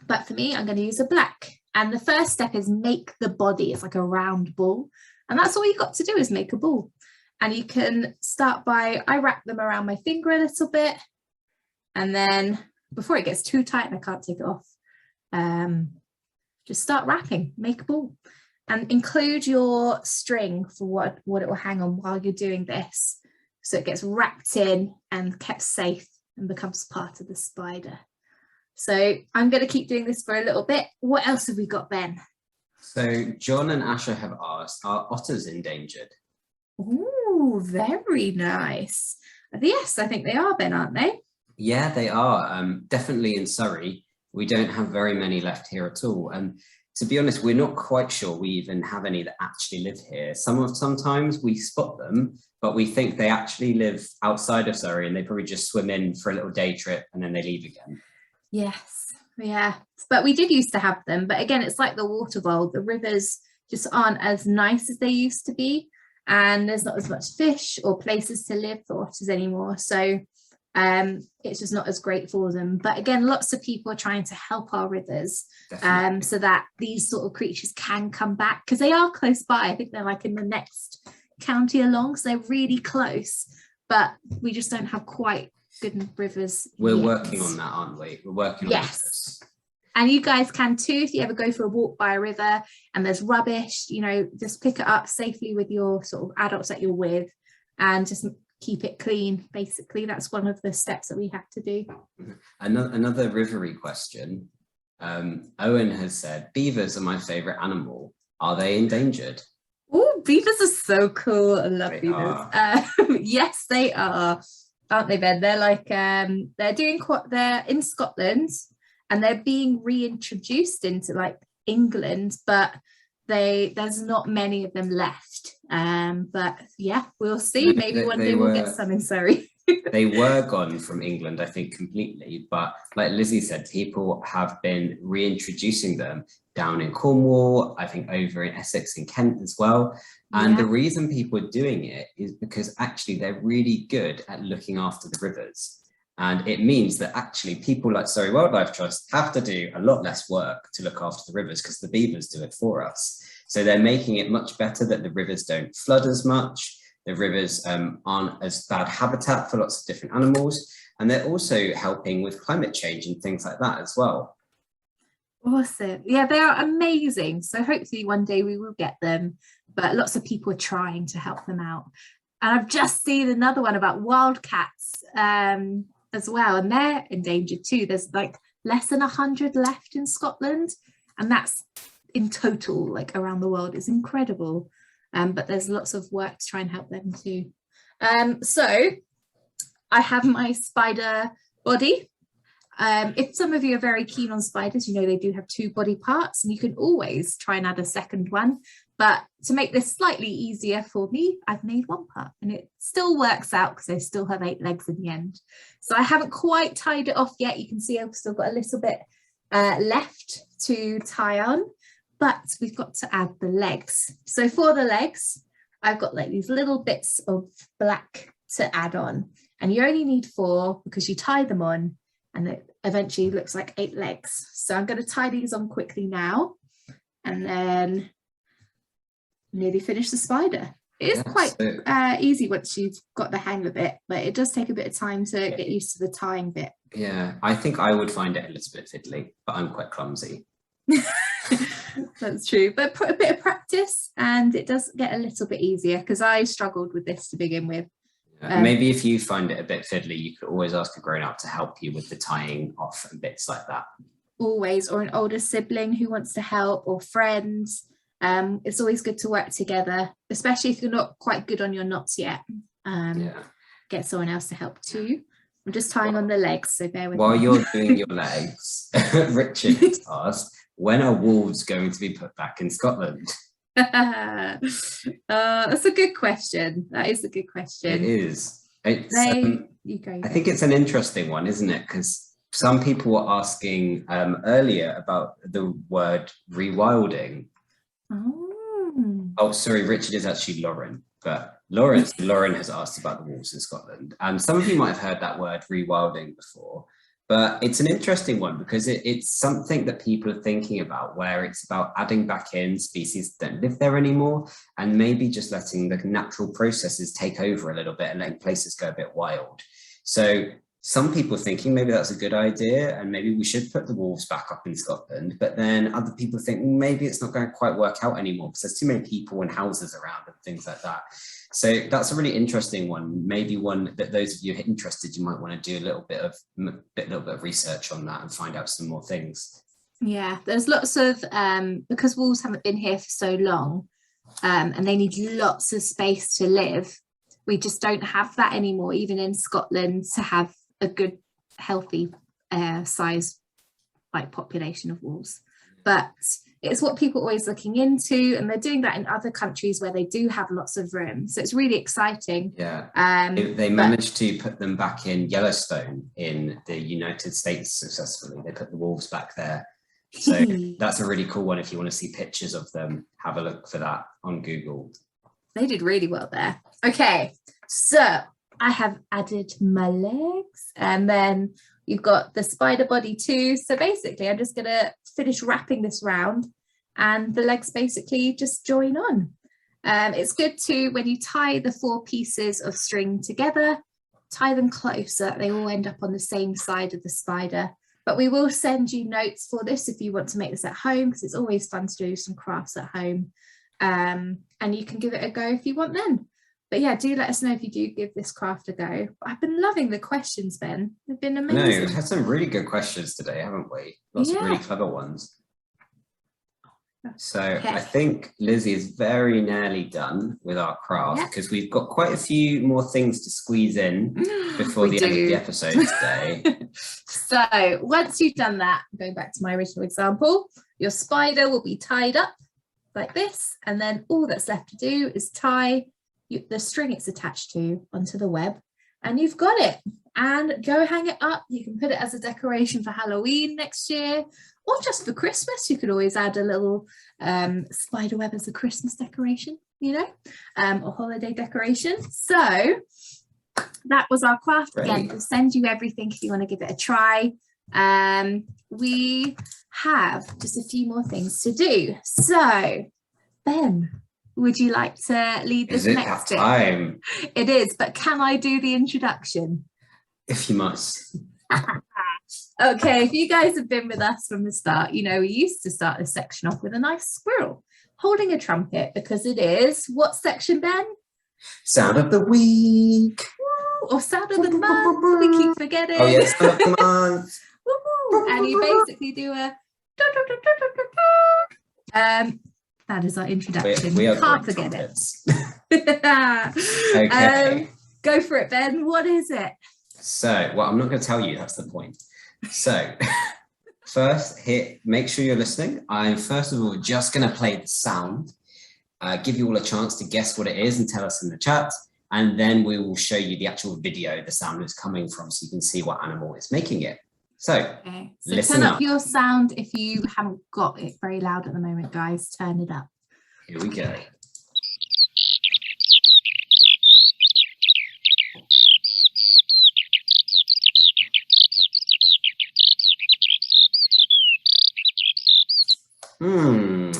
But for me, I'm going to use a black. And the first step is make the body. It's like a round ball. And that's all you've got to do is make a ball. And you can start by, I wrap them around my finger a little bit. And then before it gets too tight and I can't take it off, just start wrapping, make a ball. And include your string for what it will hang on while you're doing this. So it gets wrapped in and kept safe and becomes part of the spider. So I'm going to keep doing this for a little bit. What else have we got, Ben? So John and Asha have asked, are otters endangered? Oh, very nice. Yes, I think they are, Ben, aren't they? Yeah, they are. Definitely in Surrey. We don't have very many left here at all. And to be honest, we're not quite sure we even have any that actually live here. Sometimes we spot them, but we think they actually live outside of Surrey and they probably just swim in for a little day trip and then they leave again. Yes, yeah. But we did used to have them. But again, it's like the water bowl. The rivers just aren't as nice as they used to be. And there's not as much fish or places to live for otters anymore. So it's just not as great for them. But again, lots of people are trying to help our rivers so that these sort of creatures can come back because they are close by. I think they're like in the next county along, so they're really close, but we just don't have quite good rivers. We're working on that, aren't we? We're working on this. And you guys can too, if you ever go for a walk by a river and there's rubbish, you know, just pick it up safely with your sort of adults that you're with and just keep it clean. Basically, that's one of the steps that we have to do. Another rivery question. Owen has said, beavers are my favourite animal. Are they endangered? Oh, beavers are so cool. I love beavers. Yes, they are. Aren't they, Ben? They're like, they're in Scotland and they're being reintroduced into like England, but there's not many of them left. But yeah, we'll see. Maybe one day we'll get some in Surrey. They were gone from England, I think, completely. But like Lizzie said, people have been reintroducing them down in Cornwall, I think over in Essex and Kent as well. And the reason people are doing it is because actually they're really good at looking after the rivers. And it means that actually people like Surrey Wildlife Trust have to do a lot less work to look after the rivers because the beavers do it for us. So they're making it much better that the rivers don't flood as much. The rivers aren't as bad habitat for lots of different animals. And they're also helping with climate change and things like that as well. Awesome. Yeah, they are amazing. So hopefully one day we will get them, but lots of people are trying to help them out. And I've just seen another one about wildcats as well, and they're endangered too. There's like less than 100 left in Scotland, and that's in total, like around the world. It's incredible. But there's lots of work to try and help them too. So I have my spider body. If some of you are very keen on spiders, you know they do have 2 body parts, and you can always try and add a second one. But to make this slightly easier for me, I've made 1 part, and it still works out because I still have 8 legs in the end. So I haven't quite tied it off yet. You can see I've still got a little bit left to tie on. But we've got to add the legs. So for the legs, I've got like these little bits of black to add on. And you only need 4 because you tie them on and it eventually looks like 8 legs. So I'm going to tie these on quickly now and then nearly finish the spider. It is quite easy once you've got the hang of it, but it does take a bit of time to get used to the tying bit. Yeah, I think I would find it a little bit fiddly, but I'm quite clumsy. That's true, but put a bit of practice and it does get a little bit easier because I struggled with this to begin with. Maybe if you find it a bit fiddly, you could always ask a grown-up to help you with the tying off and bits like that. Always, or an older sibling who wants to help, or friends. It's always good to work together, especially if you're not quite good on your knots yet. Get someone else to help too. I'm just tying on the legs, so bear with me. While you're doing your legs, Richard has asked, when are wolves going to be put back in Scotland? That's a good question. That is a good question. It is. I think it's an interesting one, isn't it? Because some people were asking earlier about the word rewilding. Oh, sorry, Richard is actually Lauren, but Lauren has asked about the wolves in Scotland. And some of you might have heard that word rewilding before. But it's an interesting one because it's something that people are thinking about, where it's about adding back in species that don't live there anymore and maybe just letting the natural processes take over a little bit and letting places go a bit wild. So some people are thinking maybe that's a good idea and maybe we should put the wolves back up in Scotland, but then other people think maybe it's not going to quite work out anymore because there's too many people and houses around and things like that. So that's a really interesting one, maybe one that those of you who are interested, you might want to do a little bit of research on that and find out some more things. Yeah, there's lots of, because wolves haven't been here for so long and they need lots of space to live, we just don't have that anymore, even in Scotland, to have a good, healthy size like population of wolves. But it's what people are always looking into, and they're doing that in other countries where they do have lots of room. So it's really exciting. Yeah, they managed to put them back in Yellowstone in the United States successfully. They put the wolves back there. So that's a really cool one. If you want to see pictures of them, have a look for that on Google. They did really well there. Okay, so I have added my legs, and then you've got the spider body too. So basically I'm just gonna finish wrapping this round and the legs basically just join on. It's good to, when you tie the 4 pieces of string together, tie them close so that they all end up on the same side of the spider. But we will send you notes for this if you want to make this at home, because it's always fun to do some crafts at home. And you can give it a go if you want then. But yeah, do let us know if you do give this craft a go. I've been loving the questions, Ben. They've been amazing. No, we've had some really good questions today, haven't we? Lots of really clever ones. So okay. I think Lizzie is very nearly done with our craft because we've got quite a few more things to squeeze in before the end of the episode today. So once you've done that, going back to my original example, your spider will be tied up like this, and then all that's left to do is tie the string it's attached to onto the web, and you've got it. And go hang it up. You can put it as a decoration for Halloween next year, or just for Christmas. You could always add a little spider web as a Christmas decoration, you know, or holiday decoration. So that was our craft. Again, we'll send you everything if you want to give it a try. We have just a few more things to do. So, Ben, would you like to lead this next bit? Time? It is, but can I do the introduction? If you must. Okay, if you guys have been with us from the start, you know we used to start this section off with a nice squirrel holding a trumpet, because it is what section, Ben? Sound of the week. Or sound of the month. We keep forgetting. Oh yeah, sound of the month. And you basically do a that is our introduction. We can't forget trumpets. it. Okay. Go for it, Ben. What is it? So, well, I'm not going to tell you, that's the point. So, first, make sure you're listening. I'm first of all just going to play the sound, give you all a chance to guess what it is and tell us in the chat, and then we will show you the actual video the sound is coming from, so you can see what animal is making it. So listen turn up. up your sound if you haven't got it very loud at the moment, guys. Turn it up. Here we go.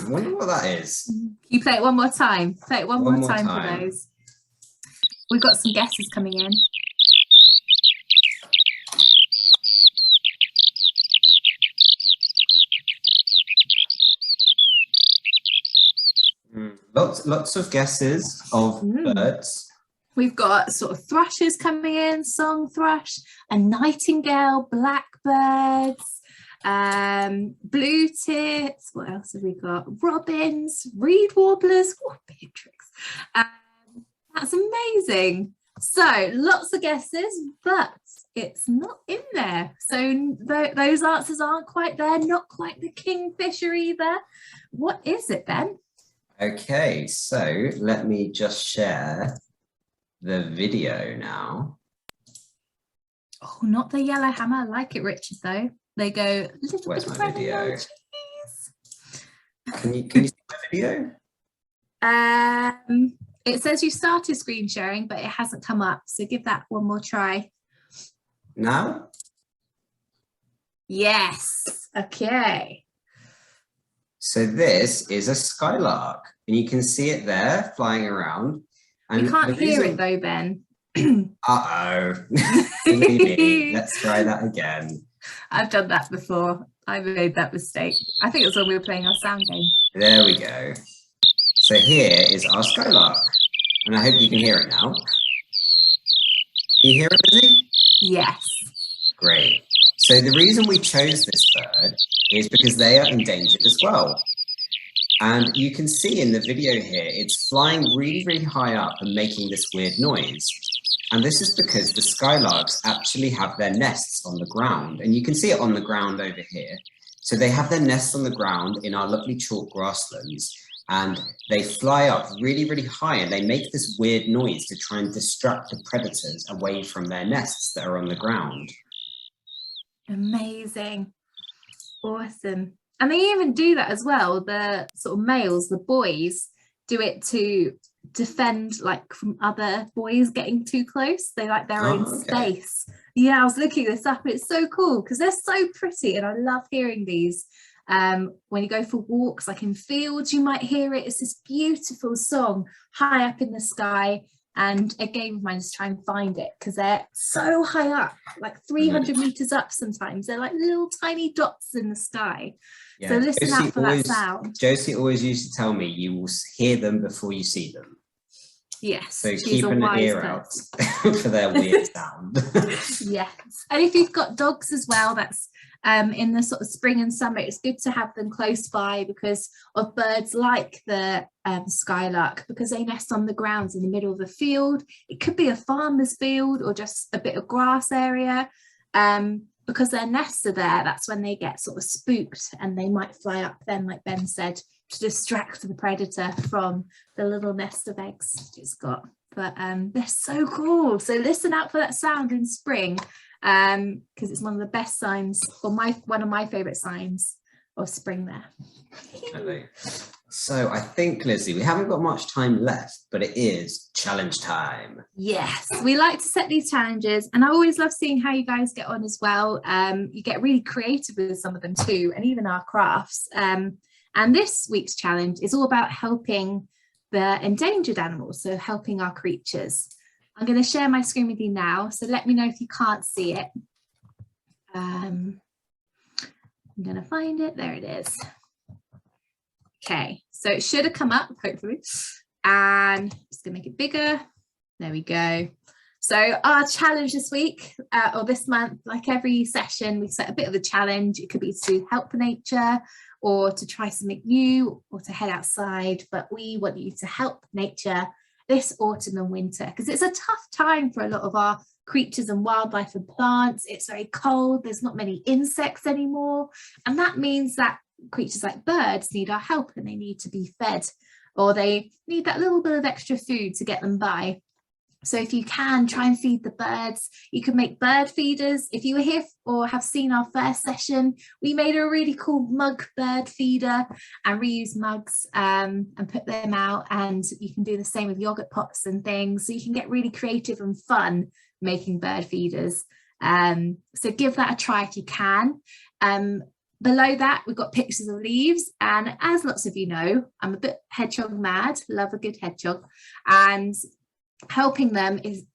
Wonder what that is. Can you play it one more time? Play it one more time for those. We've got some guesses coming in. Lots of guesses of birds. We've got sort of thrushes coming in, song thrush, a nightingale, blackbirds, blue tits. What else have we got? Robins, reed warblers. Oh, Beatrix. That's amazing. So lots of guesses, but it's not in there. So those answers aren't quite there. Not quite the Kingfisher either. What is it then? Okay, so let me just share the video now. Oh, not the yellow hammer. I like it, Richard, though. They go, little Where's bit my of video? cheese. Can you see the video? It says you started screen sharing, but it hasn't come up. So give that one more try. Now? Yes. Okay. So this is a skylark, and you can see it there flying around. And we can't hear it though, Ben. Uh-oh. Let's try that again. I've done that before. I made that mistake. I think it was when we were playing our sound game. There we go. So here is our skylark, and I hope you can hear it now. Can you hear it, Lizzie? Yes. Great. So the reason we chose this bird is because they are endangered as well. And you can see in the video here, it's flying really, really high up and making this weird noise. And this is because the skylarks actually have their nests on the ground. And you can see it on the ground over here. So they have their nests on the ground in our lovely chalk grasslands. And they fly up really, really high, and they make this weird noise to try and distract the predators away from their nests that are on the ground. Amazing. Awesome. And they even do that as well. The sort of males, the boys, do it to defend like from other boys getting too close. They like their own space. Yeah, I was looking this up. It's so cool because they're so pretty, and I love hearing these. When you go for walks, like in fields, you might hear it. It's this beautiful song high up in the sky. And a game of mine is try and find it because they're so high up, like 300 meters up sometimes. They're like little tiny dots in the sky. Yeah. So listen out for that sound. Josie always used to tell me you will hear them before you see them. Yes. So keep an ear out for their weird sound. Yes. And if you've got dogs as well, that's in the sort of spring and summer, it's good to have them close by because of birds like the skylark, because they nest on the ground in the middle of a field. It could be a farmer's field or just a bit of grass area. Because their nests are there, that's when they get sort of spooked and they might fly up then, like Ben said, to distract the predator from the little nest of eggs it's got. But they're so cool. So listen out for that sound in spring, because it's one of the best signs, or one of my favorite signs of spring there. So I think, Lizzie, we haven't got much time left, but it is challenge time. Yes, we like to set these challenges, and I always love seeing how you guys get on as well. You get really creative with some of them too, and even our crafts. And this week's challenge is all about helping the endangered animals, so helping our creatures. I'm going to share my screen with you now, so let me know if you can't see it. I'm going to find it. There it is. Okay, so it should have come up, hopefully, and I'm just going to make it bigger. There we go. So our challenge this week, or this month, like every session, we set a bit of a challenge. It could be to help nature, or to try something new, or to head outside, but we want you to help nature this autumn and winter, because it's a tough time for a lot of our creatures and wildlife and plants. It's very cold, there's not many insects anymore, and that means that creatures like birds need our help, and they need to be fed, or they need that little bit of extra food to get them by. So if you can, try and feed the birds. You can make bird feeders. If you were here or have seen our first session, we made a really cool mug bird feeder and reuse mugs and put them out. And you can do the same with yogurt pots and things. So you can get really creative and fun making bird feeders. So give that a try if you can. Below that, we've got pictures of leaves. And as lots of you know, I'm a bit hedgehog mad, love a good hedgehog. And helping them is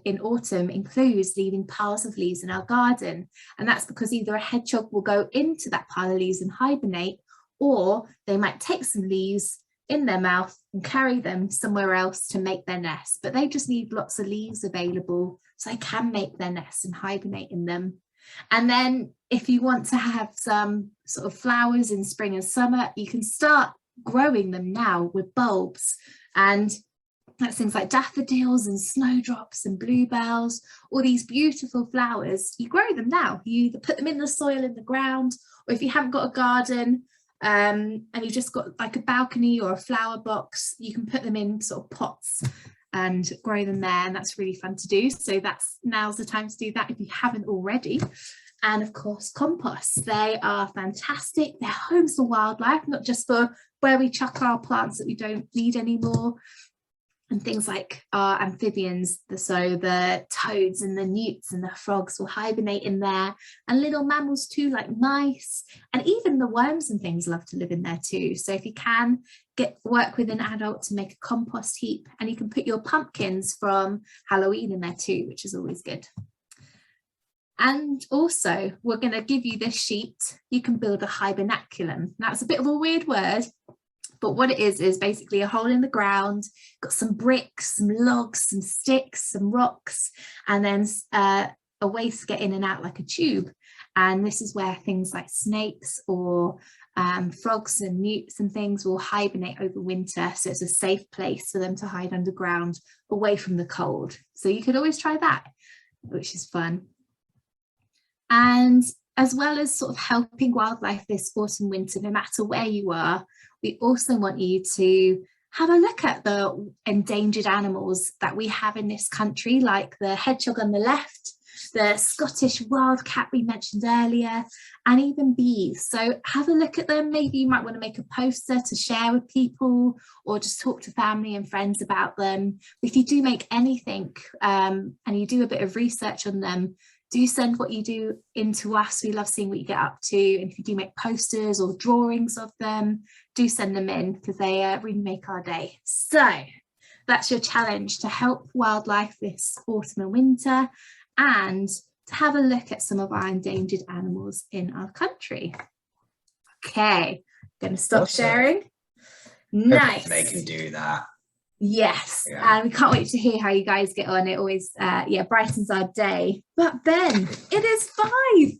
in autumn includes leaving piles of leaves in our garden, and that's because either a hedgehog will go into that pile of leaves and hibernate, or they might take some leaves in their mouth and carry them somewhere else to make their nest. But they just need lots of leaves available so they can make their nest and hibernate in them. And then if you want to have some sort of flowers in spring and summer, you can start growing them now with bulbs, and that's things like daffodils and snowdrops and bluebells, all these beautiful flowers. You grow them now. You either put them in the soil in the ground, or if you haven't got a garden and you've just got like a balcony or a flower box, you can put them in sort of pots and grow them there, and that's really fun to do. So now's the time to do that if you haven't already. And of course, compost. They are fantastic. They're homes for wildlife, not just for where we chuck our plants that we don't need anymore. And things like our amphibians, so the toads and the newts and the frogs will hibernate in there, and little mammals too, like mice, and even the worms and things love to live in there too. So if you can, work with an adult to make a compost heap, and you can put your pumpkins from Halloween in there too, which is always good. And also, we're going to give you this sheet. You can build a hibernaculum. Now, it's a bit of a weird word, but what it is basically a hole in the ground, got some bricks, some logs, some sticks, some rocks, and then a way to get in and out like a tube. And this is where things like snakes or frogs and newts and things will hibernate over winter. So it's a safe place for them to hide underground, away from the cold. So you could always try that, which is fun. And as well as sort of helping wildlife this autumn, winter, no matter where you are, we also want you to have a look at the endangered animals that we have in this country, like the hedgehog on the left, the Scottish wildcat we mentioned earlier, and even bees. So have a look at them. Maybe you might want to make a poster to share with people, or just talk to family and friends about them. If you do make anything and you do a bit of research on them, do send what you do in to us. We love seeing what you get up to. And if you do make posters or drawings of them, do send them in, because they really make our day. So that's your challenge, to help wildlife this autumn and winter, and to have a look at some of our endangered animals in our country. Okay, going to stop sharing. Nice. They can do that. Yes, and we can't wait to hear how you guys get on. It always brightens our day. But Ben, it is 5.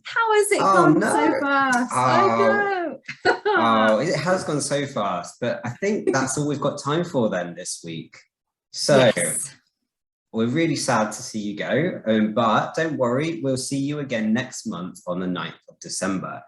How has it gone so fast? It has gone so fast, but I think that's all we've got time for then this week. So we're really sad to see you go, but don't worry, we'll see you again next month on the 9th of December.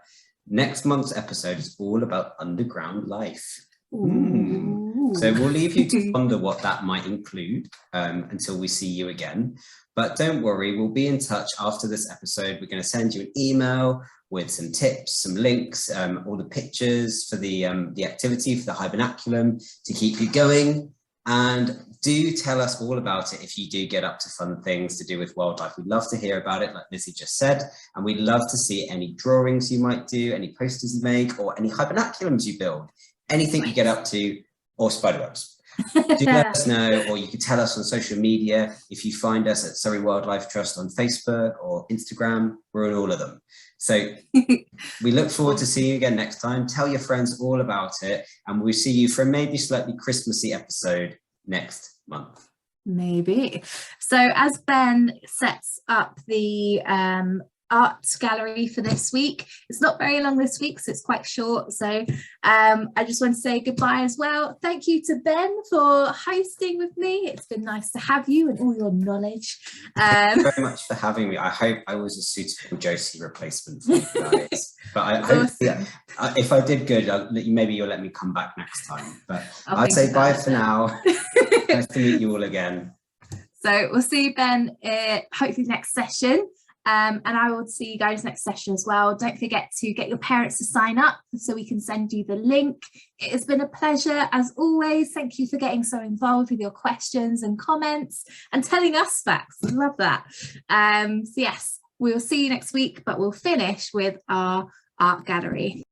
Next month's episode is all about underground life. Ooh. So we'll leave you to wonder what that might include until we see you again. But don't worry, we'll be in touch after this episode. We're going to send you an email with some tips, some links, all the pictures for the activity for the Hibernaculum to keep you going. And do tell us all about it if you do get up to fun things to do with wildlife. We'd love to hear about it, like Lizzie just said. And we'd love to see any drawings you might do, any posters you make, or any Hibernaculums you build, anything you get up to, or spiderwebs. Do let us know, or you can tell us on social media. If you find us at Surrey Wildlife Trust on Facebook or Instagram, we're on all of them. So we look forward to seeing you again next time. Tell your friends all about it, and we'll see you for a maybe slightly Christmassy episode next month. Maybe. So as Ben sets up the art gallery for this week, it's not very long this week, so it's quite short. So I just want to say goodbye as well. Thank you to Ben for hosting with me. It's been nice to have you and all your knowledge. Thank you very much for having me. I hope I was a suitable Josie replacement for you guys. But I hope if I did good, maybe you'll let me come back next time. But I'd say bye for now. Nice to meet you all again. So we'll see you, Ben, hopefully next session. And I will see you guys next session as well. Don't forget to get your parents to sign up so we can send you the link. It has been a pleasure as always. Thank you for getting so involved with your questions and comments and telling us facts. I love that. So yes, we'll see you next week, but we'll finish with our art gallery.